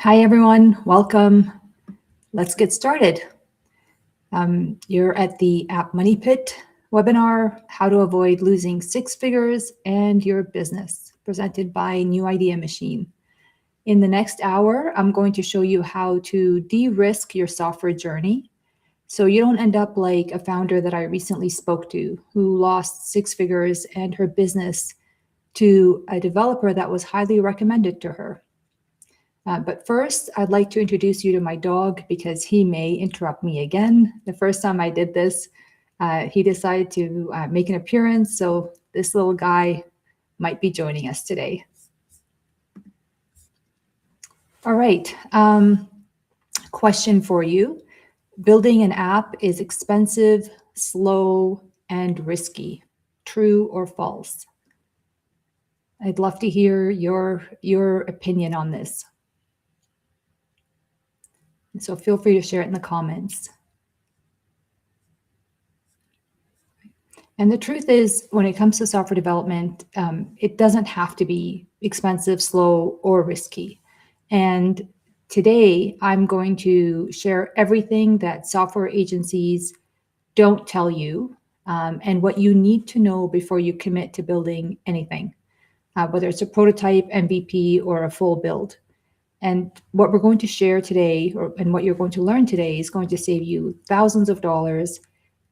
Hi, everyone. Welcome. Let's get started. You're at the App Money Pit webinar, How to Avoid Losing Six Figures and Your Business, presented by New Idea Machine. In the next hour, I'm going to show you how to de-risk your software journey so you don't end up like a founder that I recently spoke to who lost six figures and her business to a developer that was highly recommended to her. But first, I'd like to introduce you to my dog because he may interrupt me again. The first time I did this, he decided to make an appearance, so this little guy might be joining us today. All right, question for you. Building an app is expensive, slow, and risky. True or false? I'd love to hear your opinion on this. So feel free to share it in the comments. And the truth is, when it comes to software development, it doesn't have to be expensive, slow, or risky. And today, I'm going to share everything that software agencies don't tell you and what you need to know before you commit to building anything, whether it's a prototype, MVP, or a full build. And what we're going to share today, and what you're going to learn today, is going to save you thousands of dollars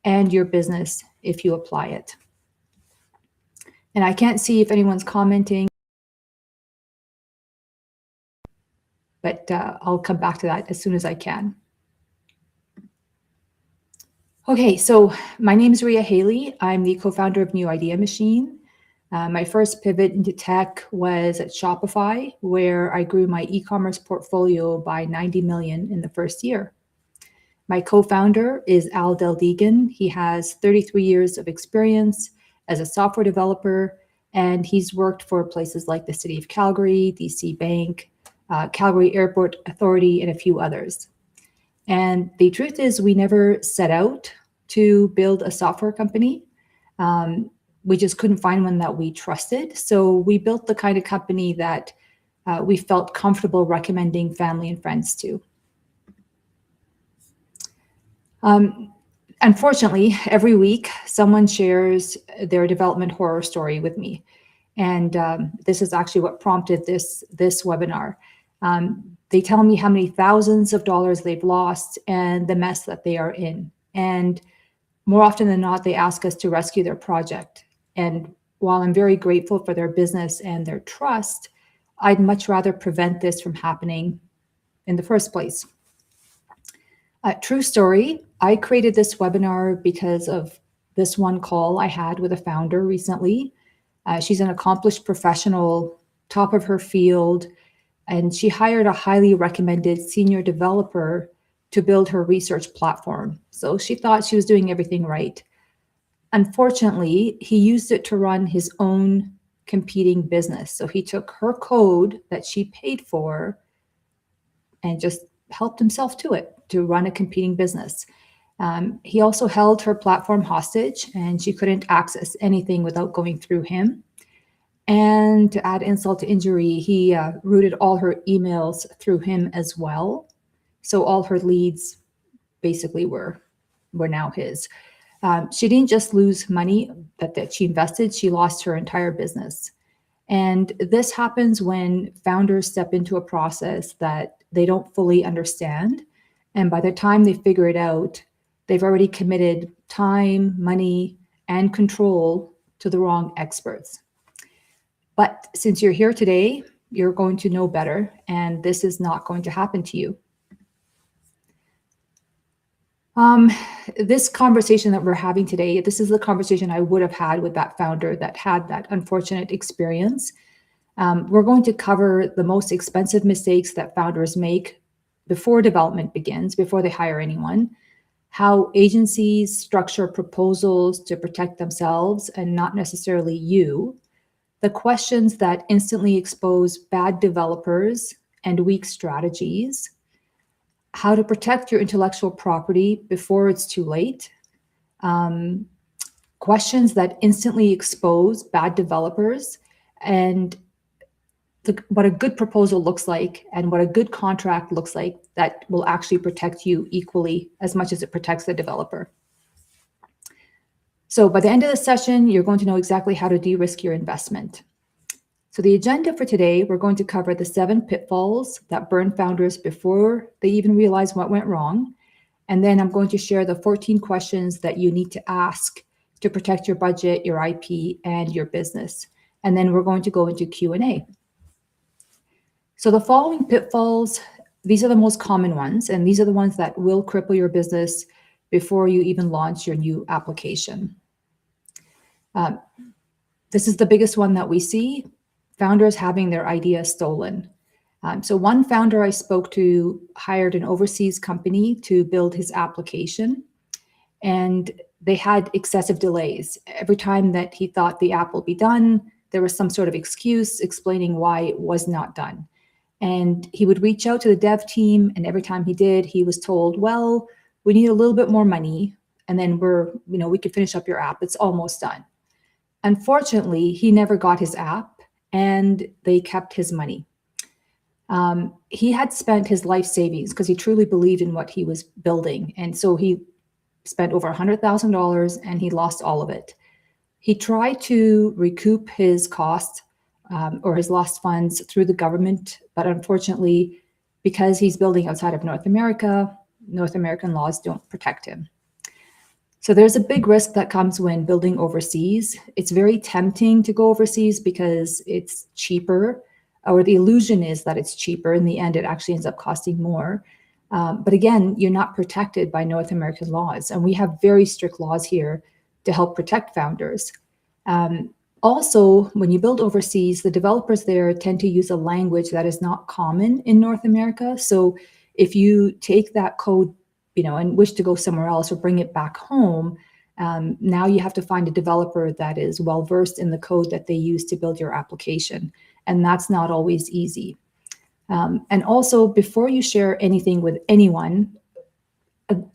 and your business if you apply it. And I can't see if anyone's commenting, but I'll come back to that as soon as I can. Okay, so my name is Ria Haley. I'm the co-founder of New Idea Machine. My first pivot into tech was at Shopify, where I grew my e-commerce portfolio by 90 million in the first year. My co-founder is Al Deldegan. He has 33 years of experience as a software developer, and he's worked for places like the City of Calgary, DC Bank, Calgary Airport Authority, and a few others. And the truth is, we never set out to build a software company. We just couldn't find one that we trusted. So we built the kind of company that we felt comfortable recommending family and friends to. Unfortunately, every week, someone shares their development horror story with me. And this is actually what prompted this webinar. They tell me how many thousands of dollars they've lost and the mess that they are in. And more often than not, they ask us to rescue their project. And while I'm very grateful for their business and their trust, I'd much rather prevent this from happening in the first place. True story, I created this webinar because of this one call I had with a founder recently. She's an accomplished professional, top of her field, and she hired a highly recommended senior developer to build her research platform. So she thought she was doing everything right. Unfortunately, he used it to run his own competing business. So he took her code that she paid for and just helped himself to it to run a competing business. He also held her platform hostage, and she couldn't access anything without going through him. And to add insult to injury, he routed all her emails through him as well. So all her leads basically were now his. She didn't just lose money that she invested, she lost her entire business. And this happens when founders step into a process that they don't fully understand. And by the time they figure it out, they've already committed time, money, and control to the wrong experts. But since you're here today, you're going to know better, and this is not going to happen to you. This conversation that we're having today, this is the conversation I would have had with that founder that had that unfortunate experience. We're going to cover the most expensive mistakes that founders make before development begins, before they hire anyone, how agencies structure proposals to protect themselves and not necessarily you, the questions that instantly expose bad developers and weak strategies, how to protect your intellectual property before it's too late, questions that instantly expose bad developers and what a good proposal looks like and what a good contract looks like that will actually protect you equally as much as it protects the developer. So by the end of the session, you're going to know exactly how to de-risk your investment. So the agenda for today, we're going to cover the 7 pitfalls that burn founders before they even realize what went wrong. And then I'm going to share the 14 questions that you need to ask to protect your budget, your IP, and your business. And then we're going to go into Q&A. So the following pitfalls, these are the most common ones, and these are the ones that will cripple your business before you even launch your new application. This is the biggest one that we see, founders having their idea stolen. So one founder I spoke to hired an overseas company to build his application, and they had excessive delays. Every time that he thought the app will be done, there was some sort of excuse explaining why it was not done. And he would reach out to the dev team, and every time he did, he was told, well, we need a little bit more money, and then we could finish up your app. It's almost done. Unfortunately, he never got his app, and they kept his money. He had spent his life savings because he truly believed in what he was building. And so he spent over $100,000 and he lost all of it. He tried to recoup his costs or his lost funds through the government, but unfortunately, because he's building outside of North America, North American laws don't protect him. So there's a big risk that comes when building overseas. It's very tempting to go overseas because it's cheaper, or the illusion is that it's cheaper. In the end, it actually ends up costing more. But again, you're not protected by North American laws, and we have very strict laws here to help protect founders. Also, when you build overseas, the developers there tend to use a language that is not common in North America. So if you take that code, and wish to go somewhere else or bring it back home, now you have to find a developer that is well-versed in the code that they use to build your application. And that's not always easy. And also, before you share anything with anyone,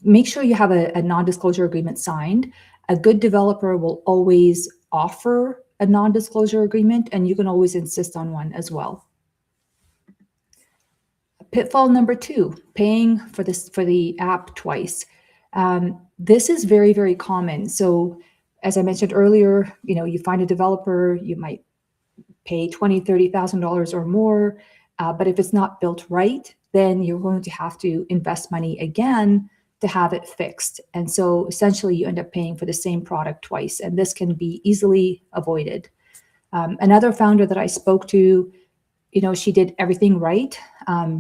make sure you have a non-disclosure agreement signed. A good developer will always offer a non-disclosure agreement, and you can always insist on one as well. Pitfall number 2, paying for the app twice. This is very, very common. So as I mentioned earlier, you find a developer, you might pay $20,000, $30,000 or more, but if it's not built right, then you're going to have to invest money again to have it fixed. And so essentially you end up paying for the same product twice, and this can be easily avoided. Another founder that I spoke to, she did everything right.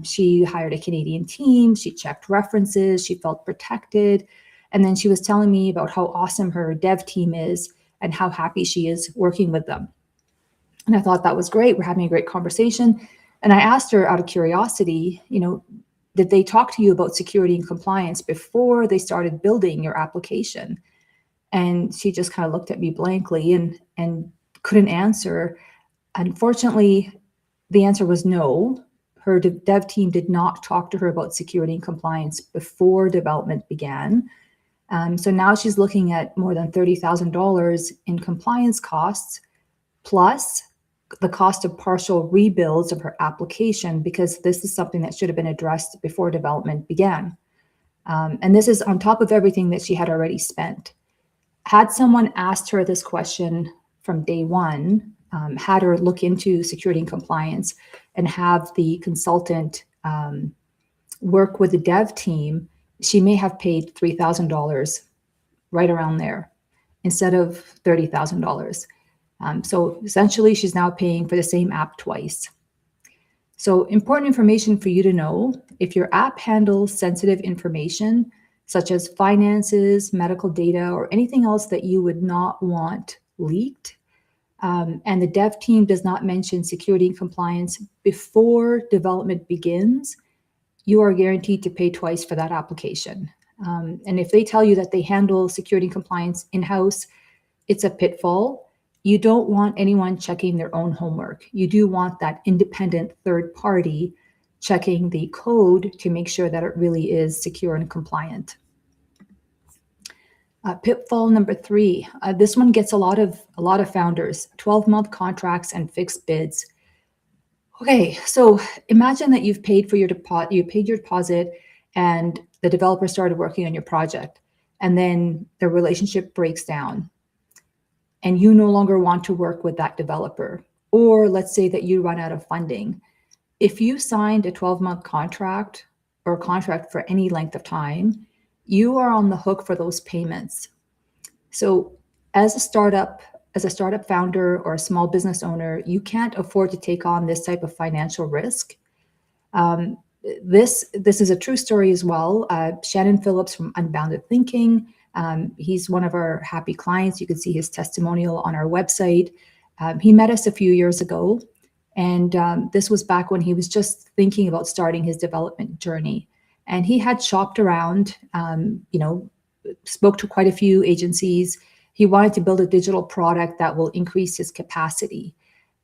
She hired a Canadian team, she checked references, she felt protected. And then she was telling me about how awesome her dev team is and how happy she is working with them. And I thought that was great. We're having a great conversation. And I asked her out of curiosity, did they talk to you about security and compliance before they started building your application? And she just kind of looked at me blankly and couldn't answer. Unfortunately, the answer was no. Her dev team did not talk to her about security and compliance before development began. So now she's looking at more than $30,000 in compliance costs, plus the cost of partial rebuilds of her application, because this is something that should have been addressed before development began. And this is on top of everything that she had already spent. Had someone asked her this question from day one, had her look into security and compliance and have the consultant work with the dev team, she may have paid $3,000 right around there instead of $30,000. So essentially, she's now paying for the same app twice. So important information for you to know: if your app handles sensitive information, such as finances, medical data, or anything else that you would not want leaked, and the dev team does not mention security and compliance before development begins, you are guaranteed to pay twice for that application. And if they tell you that they handle security and compliance in-house, it's a pitfall. You don't want anyone checking their own homework. You do want that independent third party checking the code to make sure that it really is secure and compliant. Pitfall number 3. This one gets a lot of founders: 12-month contracts and fixed bids. Okay, so imagine that you've paid for your deposit, you paid your deposit, and the developer started working on your project, and then the relationship breaks down, and you no longer want to work with that developer. Or let's say that you run out of funding. If you signed a 12-month contract or a contract for any length of time, you are on the hook for those payments. So as a startup, as a startup founder or a small business owner, you can't afford to take on this type of financial risk. Um, this is a true story as well. Shannon Phillips from Unbounded Thinking. He's one of our happy clients. You can see his testimonial on our website. He met us a few years ago, and this was back when he was just thinking about starting his development journey. And he had shopped around, spoke to quite a few agencies. He wanted to build a digital product that will increase his capacity.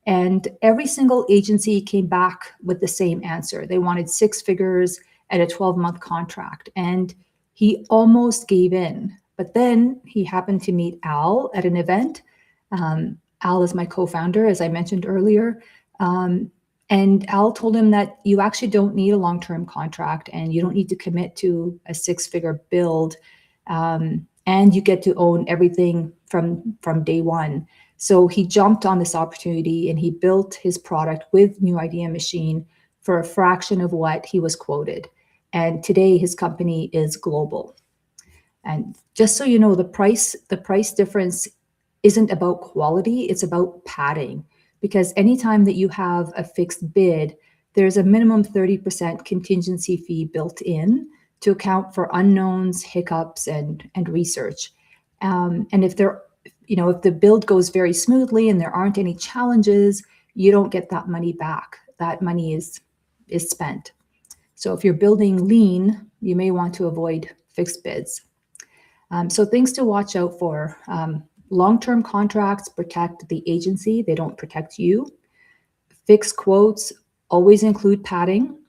And every single agency came back with the same answer. They wanted 6 figures and a 12-month contract. And he almost gave in. But then he happened to meet Al at an event. Al is my co-founder, as I mentioned earlier. And Al told him that you actually don't need a long-term contract and you don't need to commit to a 6-figure build. And you get to own everything from day one. So he jumped on this opportunity and he built his product with New Idea Machine for a fraction of what he was quoted. And today his company is global. And just so you know, the price difference isn't about quality, it's about padding. Because anytime that you have a fixed bid, there's a minimum 30% contingency fee built in to account for unknowns, hiccups, and research. And if the build goes very smoothly and there aren't any challenges, you don't get that money back. That money is spent. So if you're building lean, you may want to avoid fixed bids. So things to watch out for. Long-term contracts protect the agency, they don't protect you. Fixed quotes always include padding,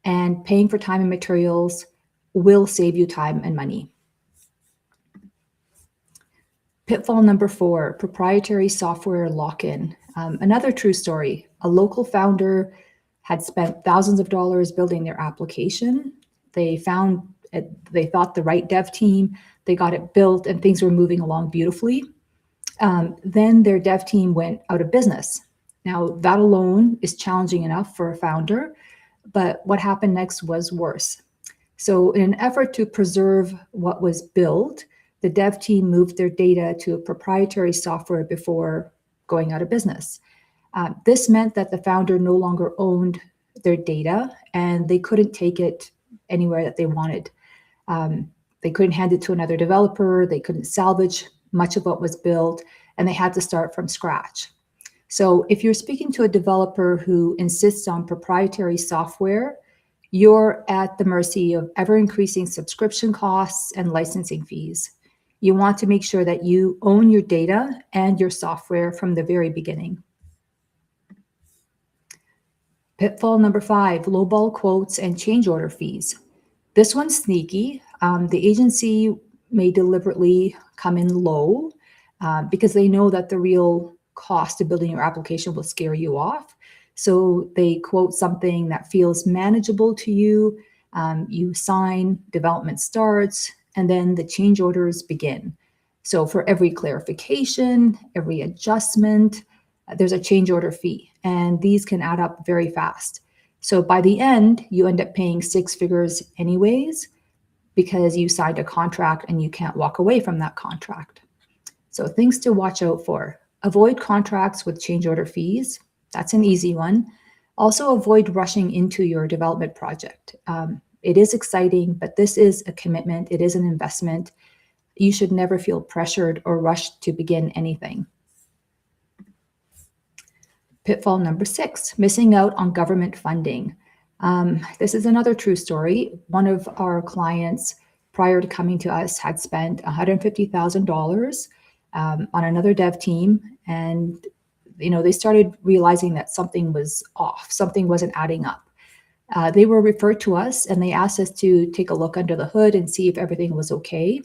and paying for time and materials will save you time and money. Pitfall number 4, proprietary software lock-in. Another true story. A local founder had spent thousands of dollars building their application. They thought the right dev team, they got it built, and things were moving along beautifully. Then their dev team went out of business. Now, that alone is challenging enough for a founder, but what happened next was worse. So in an effort to preserve what was built, the dev team moved their data to a proprietary software before going out of business. This meant that the founder no longer owned their data and they couldn't take it anywhere that they wanted. They couldn't hand it to another developer, they couldn't salvage much of what was built, and they had to start from scratch. So if you're speaking to a developer who insists on proprietary software, you're at the mercy of ever-increasing subscription costs and licensing fees. You want to make sure that you own your data and your software from the very beginning. Pitfall number 5, lowball quotes and change order fees. This one's sneaky. The agency may deliberately come in low because they know that the real cost of building your application will scare you off. So they quote something that feels manageable to you. You sign, development starts, and then the change orders begin. So for every clarification, every adjustment, there's a change order fee, and these can add up very fast. So by the end, you end up paying 6 figures anyways, because you signed a contract and you can't walk away from that contract. So things to watch out for. Avoid contracts with change order fees. That's an easy one. Also avoid rushing into your development project. It is exciting, but this is a commitment. It is an investment. You should never feel pressured or rushed to begin anything. Pitfall number 6, missing out on government funding. This is another true story. One of our clients, prior to coming to us, had spent $150,000 on another dev team, and they started realizing that something was off, something wasn't adding up. They were referred to us, and they asked us to take a look under the hood and see if everything was okay,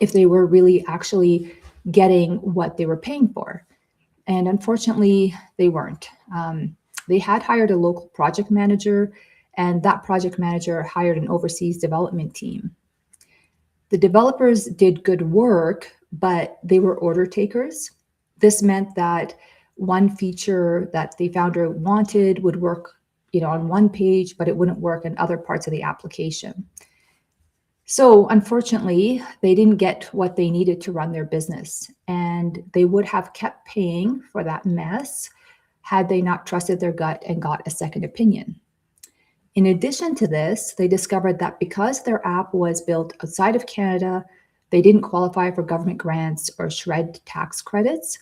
if they were really actually getting what they were paying for. And unfortunately, they weren't. They had hired a local project manager, and that project manager hired an overseas development team. The developers did good work, but they were order takers. This meant that one feature that the founder wanted would work, on one page, but it wouldn't work in other parts of the application. So unfortunately, they didn't get what they needed to run their business, and they would have kept paying for that mess had they not trusted their gut and got a second opinion. In addition to this, they discovered that because their app was built outside of Canada, they didn't qualify for government grants or SR&ED tax credits.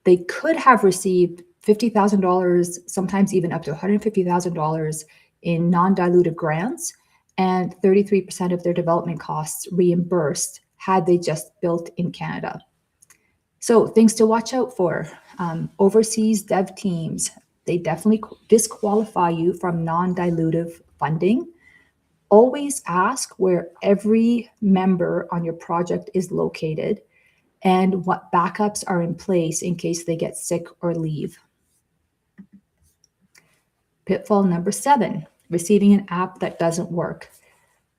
They could have received $50,000, sometimes even up to $150,000 in non-dilutive grants, and 33% of their development costs reimbursed had they just built in Canada. So things to watch out for. Overseas dev teams, they definitely disqualify you from non-dilutive funding. Always ask where every member on your project is located and what backups are in place in case they get sick or leave. Pitfall number 7, receiving an app that doesn't work.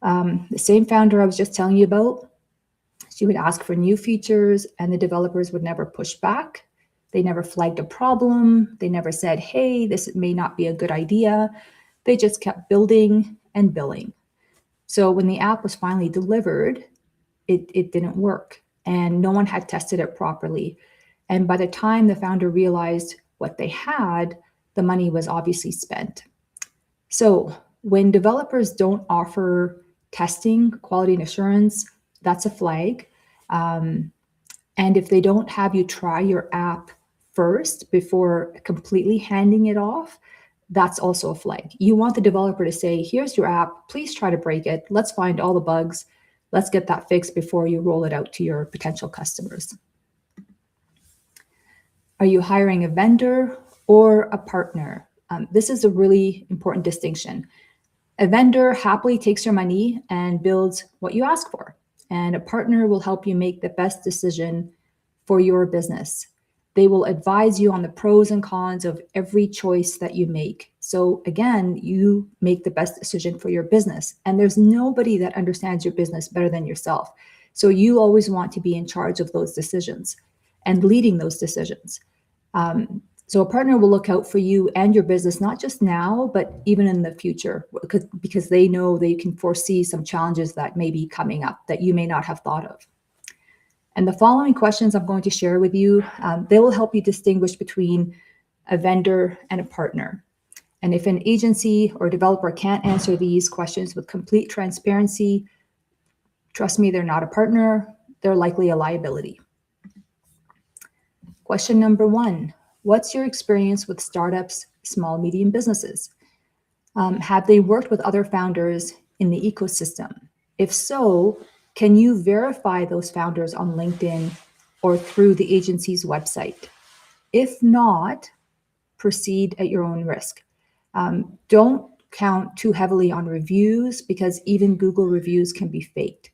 The same founder I was just telling you about, she would ask for new features and the developers would never push back. They never flagged a problem. They never said, hey, this may not be a good idea. They just kept building and billing. So when the app was finally delivered, it didn't work and no one had tested it properly. And by the time the founder realized what they had, the money was obviously spent. So when developers don't offer testing, quality and assurance, that's a flag. And if they don't have you try your app first before completely handing it off, that's also a flag. You want the developer to say, here's your app, please try to break it. Let's find all the bugs. Let's get that fixed before you roll it out to your potential customers. Are you hiring a vendor or a partner? This is a really important distinction. A vendor happily takes your money and builds what you ask for, and a partner will help you make the best decision for your business. They will advise you on the pros and cons of every choice that you make. So again, you make the best decision for your business, and there's nobody that understands your business better than yourself. So you always want to be in charge of those decisions and leading those decisions. So a partner will look out for you and your business, not just now, but even in the future, because they know they can foresee some challenges that may be coming up that you may not have thought of. And the following questions I'm going to share with you, they will help you distinguish between a vendor and a partner. And if an agency or developer can't answer these questions with complete transparency, trust me, they're not a partner, they're likely a liability. Question number 1. What's your experience with startups, small, medium businesses? Have they worked with other founders in the ecosystem? If so, can you verify those founders on LinkedIn or through the agency's website? If not, proceed at your own risk. Don't count too heavily on reviews because even Google reviews can be faked.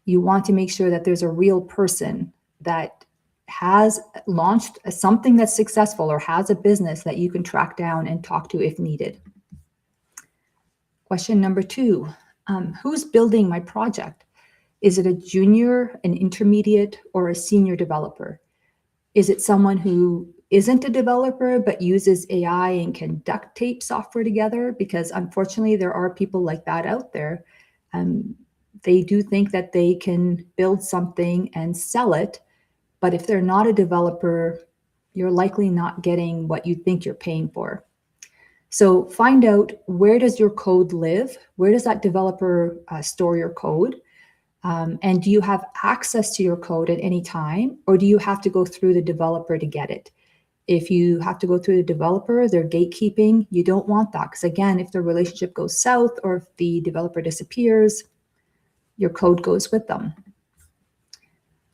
You want to make sure that there's a real person that has launched something that's successful or has a business that you can track down and talk to if needed. Question number 2, who's building my project? Is it a junior, an intermediate, or a senior developer? Is it someone who isn't a developer but uses AI and can duct tape software together? Because unfortunately, there are people like that out there. They do think that they can build something and sell it, but if they're not a developer, you're likely not getting what you think you're paying for. So find out, where does your code live? Where does that developer store your code? And do you have access to your code at any time, or do you have to go through the developer to get it? If you have to go through the developer, they're gatekeeping. You don't want that, because again, if the relationship goes south or if the developer disappears, your code goes with them.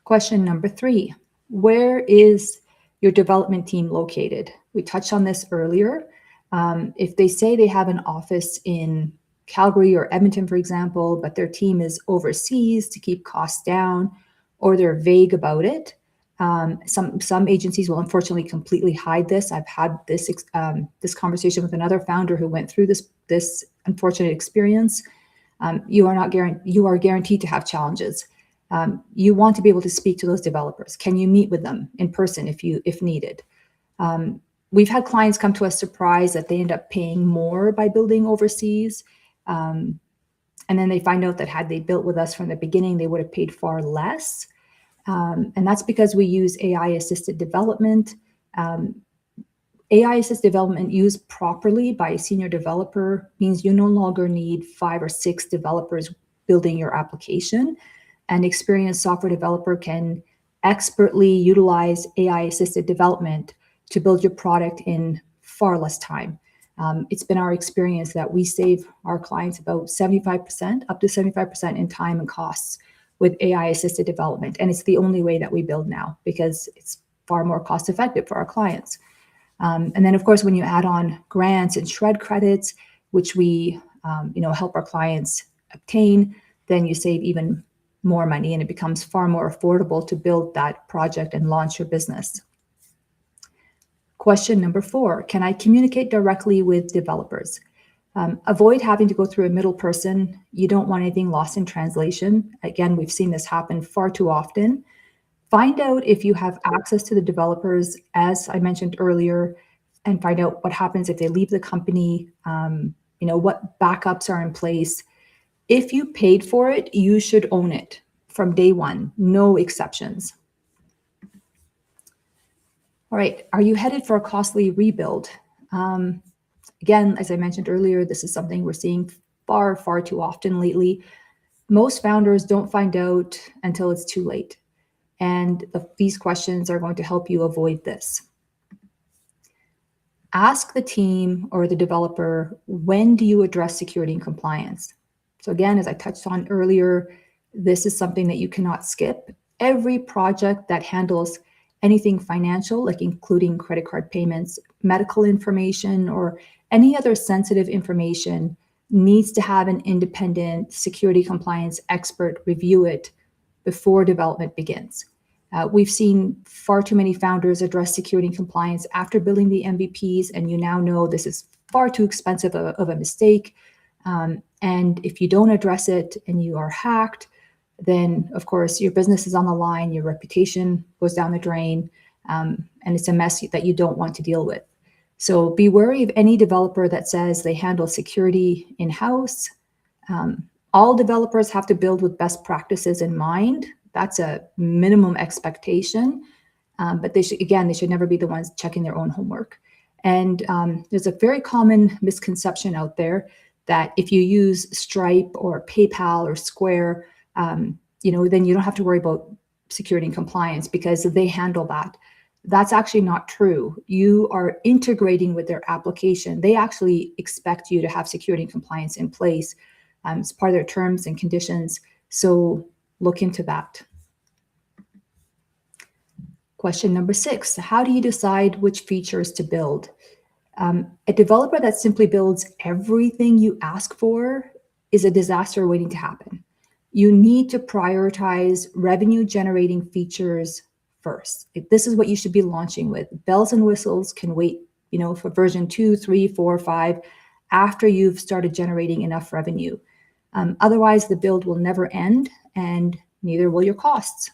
Question number 3, where is your development team located? We touched on this earlier. If they say they have an office in Calgary or Edmonton, for example, but their team is overseas to keep costs down, or they're vague about it, Some agencies will unfortunately completely hide this. I've had this conversation with another founder who went through this unfortunate experience. You are guaranteed to have challenges. You want to be able to speak to those developers. Can you meet with them in person if needed? We've had clients come to us surprised that they end up paying more by building overseas. And then they find out that had they built with us from the beginning, they would have paid far less. And that's because we use AI-assisted development. AI-assisted development used properly by a senior developer means you no longer need 5 or 6 developers building your application. An experienced software developer can expertly utilize AI-assisted development to build your product in far less time. It's been our experience that we save our clients about 75%, up to 75% in time and costs with AI-assisted development. And it's the only way that we build now because it's far more cost effective for our clients. And then, of course, when you add on grants and SR&ED credits, which we help our clients obtain, then you save even more money and it becomes far more affordable to build that project and launch your business. Question number 4, can I communicate directly with developers? Avoid having to go through a middle person. You don't want anything lost in translation. Again, we've seen this happen far too often. Find out if you have access to the developers, as I mentioned earlier, and find out what happens if they leave the company, what backups are in place. If you paid for it, you should own it from day one, no exceptions. All right, are you headed for a costly rebuild? Again, as I mentioned earlier, this is something we're seeing far, far too often lately. Most founders don't find out until it's too late. And these questions are going to help you avoid this. Ask the team or the developer, when do you address security and compliance? So again, as I touched on earlier, this is something that you cannot skip. Every project that handles anything financial, like including credit card payments, medical information, or any other sensitive information, needs to have an independent security compliance expert review it before development begins. We've seen far too many founders address security and compliance after building the MVPs, and you now know this is far too expensive of a mistake. And if you don't address it and you are hacked, then of course your business is on the line, your reputation goes down the drain, and it's a mess that you don't want to deal with. So be wary of any developer that says they handle security in-house. All developers have to build with best practices in mind. That's a minimum expectation, but they should never be the ones checking their own homework. And there's a very common misconception out there that if you use Stripe or PayPal or Square, then you don't have to worry about security and compliance because they handle that. That's actually not true. You are integrating with their application. They actually expect you to have security and compliance in place. It's part of their terms and conditions. So look into that. Question number 6, how do you decide which features to build? A developer that simply builds everything you ask for is a disaster waiting to happen. You need to prioritize revenue generating features first. This is what you should be launching with. Bells and whistles can wait, for version 2, 3, 4, 5, after you've started generating enough revenue. Otherwise, the build will never end, and neither will your costs.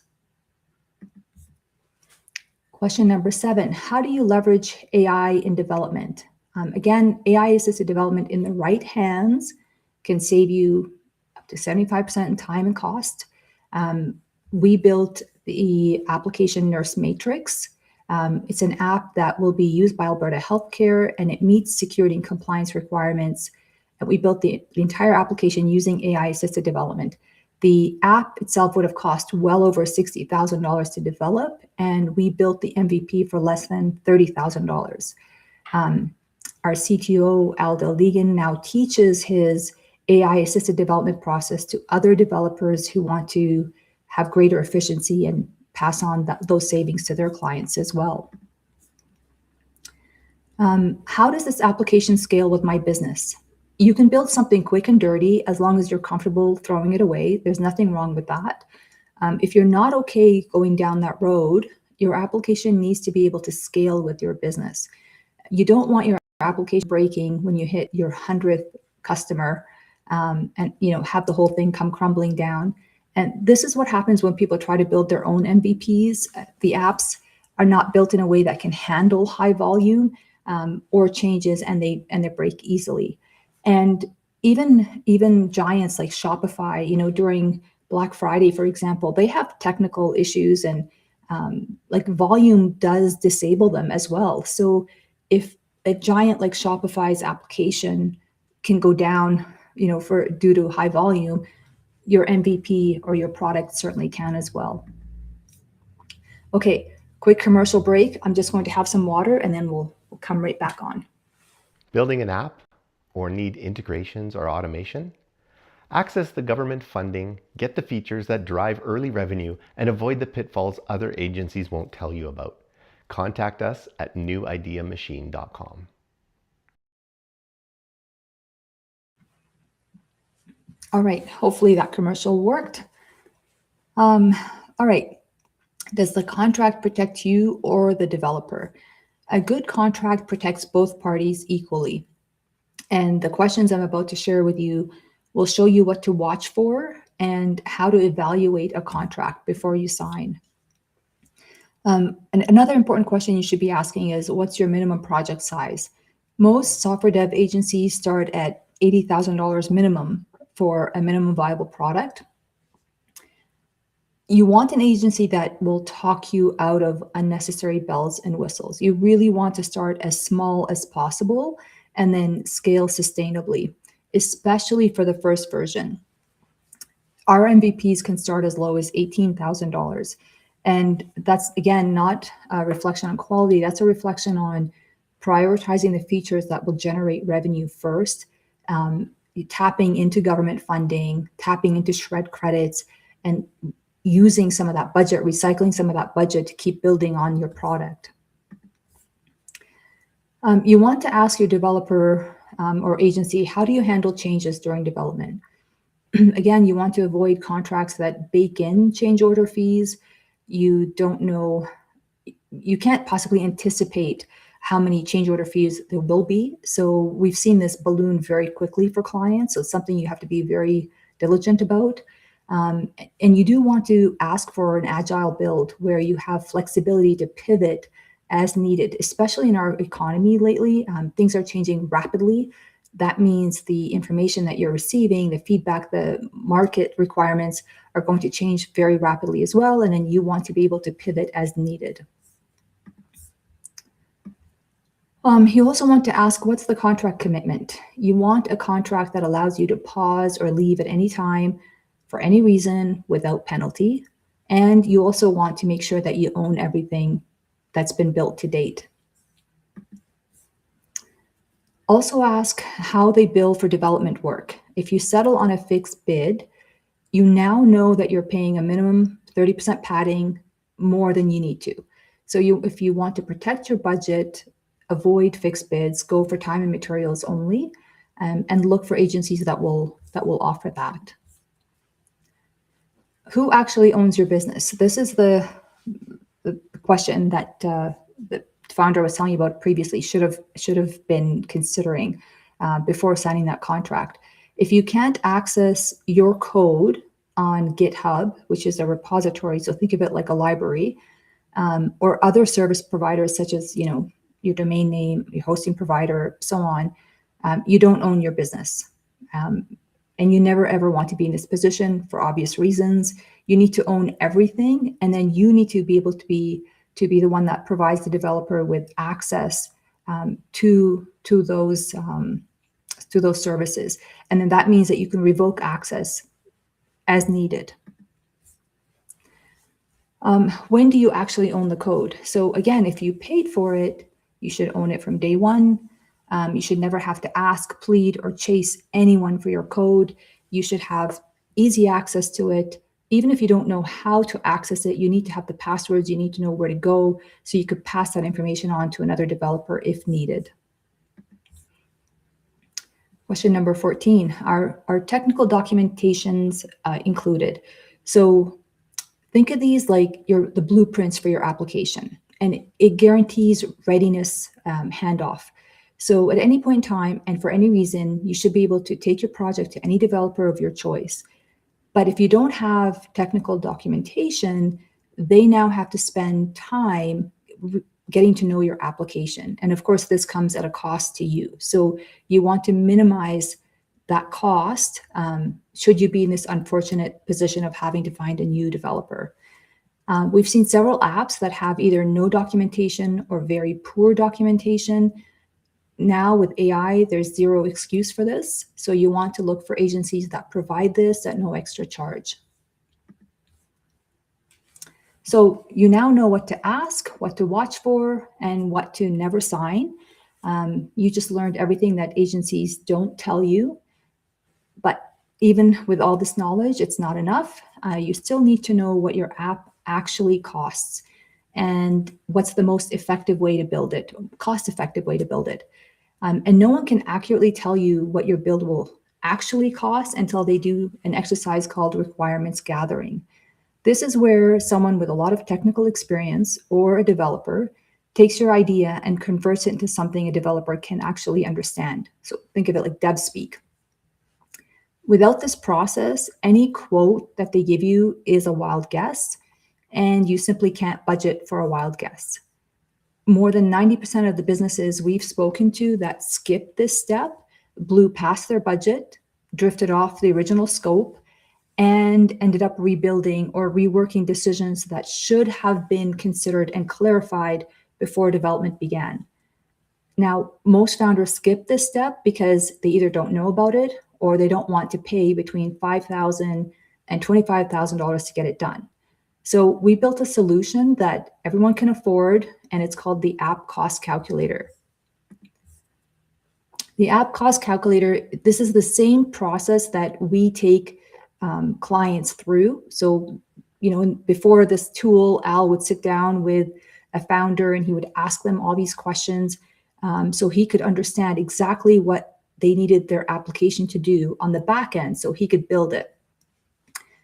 Question number 7, how do you leverage AI in development? Again, AI-assisted development in the right hands can save you up to 75% in time and cost. We built the application Nurse Matrix. It's an app that will be used by Alberta Healthcare, and it meets security and compliance requirements. And we built the entire application using AI-assisted development. The app itself would have cost well over $60,000 to develop, and we built the MVP for less than $30,000. Our CTO, Al Deldegan, now teaches his AI-assisted development process to other developers who want to have greater efficiency and pass on those savings to their clients as well. How does this application scale with my business? You can build something quick and dirty as long as you're comfortable throwing it away. There's nothing wrong with that. If you're not okay going down that road, your application needs to be able to scale with your business. You don't want your application breaking when you hit your 100th customer, and have the whole thing come crumbling down. And this is what happens when people try to build their own MVPs. The apps are not built in a way that can handle high volume or changes, and they break easily. And even giants like Shopify, during Black Friday, for example, they have technical issues, and like volume does disable them as well. So if a giant like Shopify's application can go down, due to high volume, your MVP or your product certainly can as well. Okay, quick commercial break. I'm just going to have some water, and then we'll come right back on. Building an app or need integrations or automation? Access the government funding, get the features that drive early revenue, and avoid the pitfalls other agencies won't tell you about. Contact us at newideamachine.com. All right, hopefully that commercial worked. All right, does the contract protect you or the developer? A good contract protects both parties equally. And the questions I'm about to share with you will show you what to watch for and how to evaluate a contract before you sign. And another important question you should be asking is, what's your minimum project size? Most software dev agencies start at $80,000 minimum for a minimum viable product. You want an agency that will talk you out of unnecessary bells and whistles. You really want to start as small as possible and then scale sustainably, especially for the first version. Our MVPs can start as low as $18,000. And that's, again, not a reflection on quality. That's a reflection on prioritizing the features that will generate revenue first, tapping into government funding, tapping into SR&ED credits, and using some of that budget, recycling some of that budget to keep building on your product. You want to ask your developer or agency, how do you handle changes during development? Again, you want to avoid contracts that bake in change order fees. You don't know, you can't possibly anticipate how many change order fees there will be. So we've seen this balloon very quickly for clients. So it's something you have to be very diligent about. And you do want to ask for an agile build where you have flexibility to pivot as needed, especially in our economy lately. Things are changing rapidly. That means the information that you're receiving, the feedback, the market requirements are going to change very rapidly as well. And then you want to be able to pivot as needed. You also want to ask, what's the contract commitment? You want a contract that allows you to pause or leave at any time for any reason without penalty. And you also want to make sure that you own everything that's been built to date. Also ask how they bill for development work. If you settle on a fixed bid, you now know that you're paying a minimum 30% padding more than you need to. So if you want to protect your budget, avoid fixed bids, go for time and materials only, and look for agencies that will offer that. Who actually owns your business? This is the question that the founder was telling you about previously, should have been considering before signing that contract. If you can't access your code on GitHub, which is a repository, so think of it like a library, or other service providers such as your domain name, your hosting provider, so on, you don't own your business. And you never ever want to be in this position for obvious reasons. You need to own everything, and then you need to be able to be the one that provides the developer with access to those services. And then that means that you can revoke access as needed. When do you actually own the code? So again, if you paid for it, you should own it from day one. You should never have to ask, plead, or chase anyone for your code. You should have easy access to it. Even if you don't know how to access it, you need to have the passwords, you need to know where to go, so you could pass that information on to another developer if needed. Question number 14, are technical documentations included? So Think of these like the blueprints for your application, and it guarantees readiness handoff. So at any point in time and for any reason, you should be able to take your project to any developer of your choice. But if you don't have technical documentation, they now have to spend time getting to know your application. And of course, this comes at a cost to you. So you want to minimize that cost should you be in this unfortunate position of having to find a new developer. We've seen several apps that have either no documentation or very poor documentation. Now with AI, there's zero excuse for this. So you want to look for agencies that provide this at no extra charge. So you now know what to ask, what to watch for, and what to never sign. You just learned everything that agencies don't tell you. But even with all this knowledge, it's not enough. You still need to know what your app actually costs and what's the most effective way to build it, cost-effective way to build it. And no one can accurately tell you what your build will actually cost until they do an exercise called requirements gathering. This is where someone with a lot of technical experience or a developer takes your idea and converts it into something a developer can actually understand. So think of it like dev speak. Without this process, any quote that they give you is a wild guess, and you simply can't budget for a wild guess. More than 90% of the businesses we've spoken to that skipped this step blew past their budget, drifted off the original scope, and ended up rebuilding or reworking decisions that should have been considered and clarified before development began. Now, most founders skip this step because they either don't know about it or they don't want to pay between $5,000 and $25,000 to get it done. So we built a solution that everyone can afford, and it's called the App Cost Calculator. The App Cost Calculator, this is the same process that we take clients through. So, before this tool, Al would sit down with a founder and he would ask them all these questions so he could understand exactly what they needed their application to do on the back end so he could build it.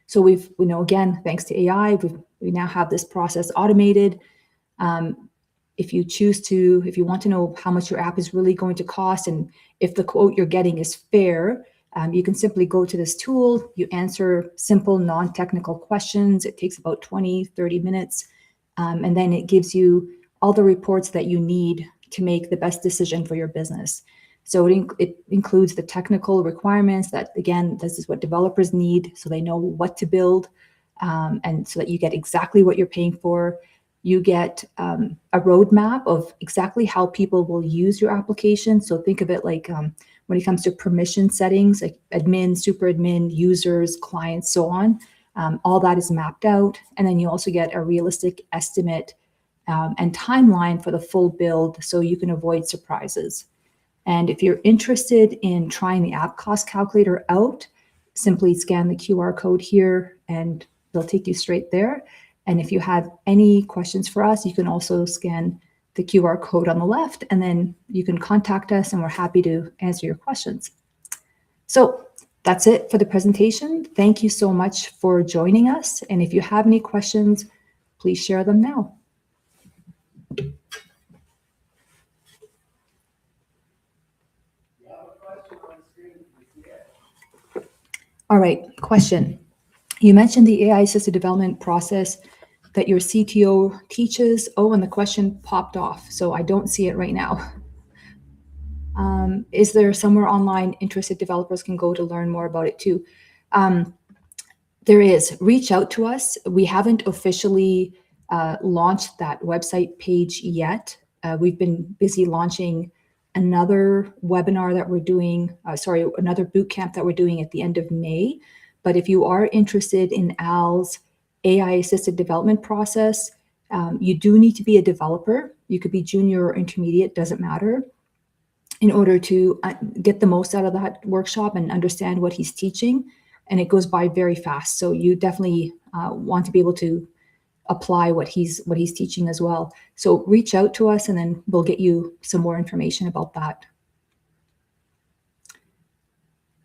So again, thanks to AI, we now have this process automated. If you want to know how much your app is really going to cost and if the quote you're getting is fair, you can simply go to this tool, you answer simple non-technical questions. It takes about 20, 30 minutes. And then it gives you all the reports that you need to make the best decision for your business. So it includes the technical requirements that, again, this is what developers need so they know what to build and so that you get exactly what you're paying for. You get a roadmap of exactly how people will use your application. So think of it like when it comes to permission settings, like admin, super admin, users, clients, so on. All that is mapped out. And then you also get a realistic estimate and timeline for the full build so you can avoid surprises. And if you're interested in trying the App Cost Calculator out, simply scan the QR code here and they'll take you straight there. And if you have any questions for us, you can also scan the QR code on the left, and then you can contact us and we're happy to answer your questions. So that's it for the presentation. Thank you so much for joining us. And if you have any questions, please share them now. All right, question. You mentioned the AI-assisted development process that your CTO teaches. Oh, and the question popped off, so I don't see it right now. Is there somewhere online interested developers can go to learn more about it too? There is. Reach out to us. We haven't officially launched that website page yet. We've been busy launching another webinar that we're doing, another boot camp that we're doing at the end of May. But if you are interested in Al's AI-assisted development process, you do need to be a developer. You could be junior or intermediate, doesn't matter, in order to get the most out of that workshop and understand what he's teaching. And it goes by very fast. So you definitely want to be able to apply what he's teaching as well. So reach out to us and then we'll get you some more information about that.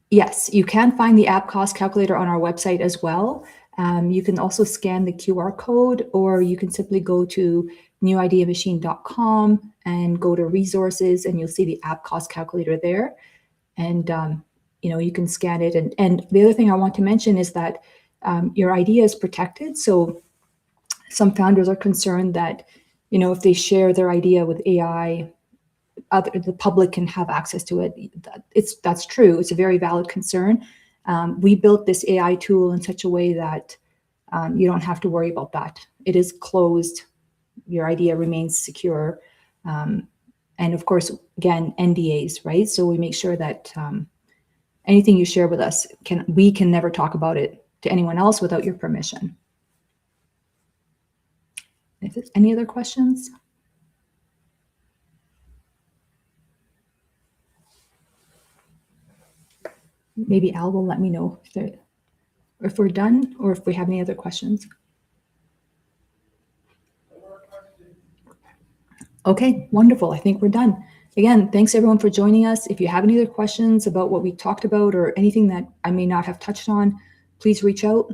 Yes, you can find the App Cost Calculator on our website as well. You can also scan the QR code, or you can simply go to newideamachine.com and go to resources, and you'll see the app cost calculator there. And you can scan it. And the other thing I want to mention is that your idea is protected. So some founders are concerned that, if they share their idea with AI, the public can have access to it. That's true. It's a very valid concern. We built this AI tool in such a way that you don't have to worry about that. It is closed. Your idea remains secure. And of course, again, NDAs, right? So we make sure that anything you share with us, we can never talk about it to anyone else without your permission. If there's any other questions? Maybe Al will let me know if we're done or if we have any other questions. Okay, wonderful. I think we're done. Again, thanks everyone for joining us. If you have any other questions about what we talked about or anything that I may not have touched on, please reach out.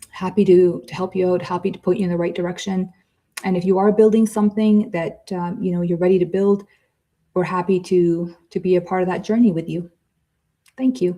Happy to help you out, happy to point you in the right direction. And if you are building something that you're ready to build, we're happy to be a part of that journey with you. Thank you.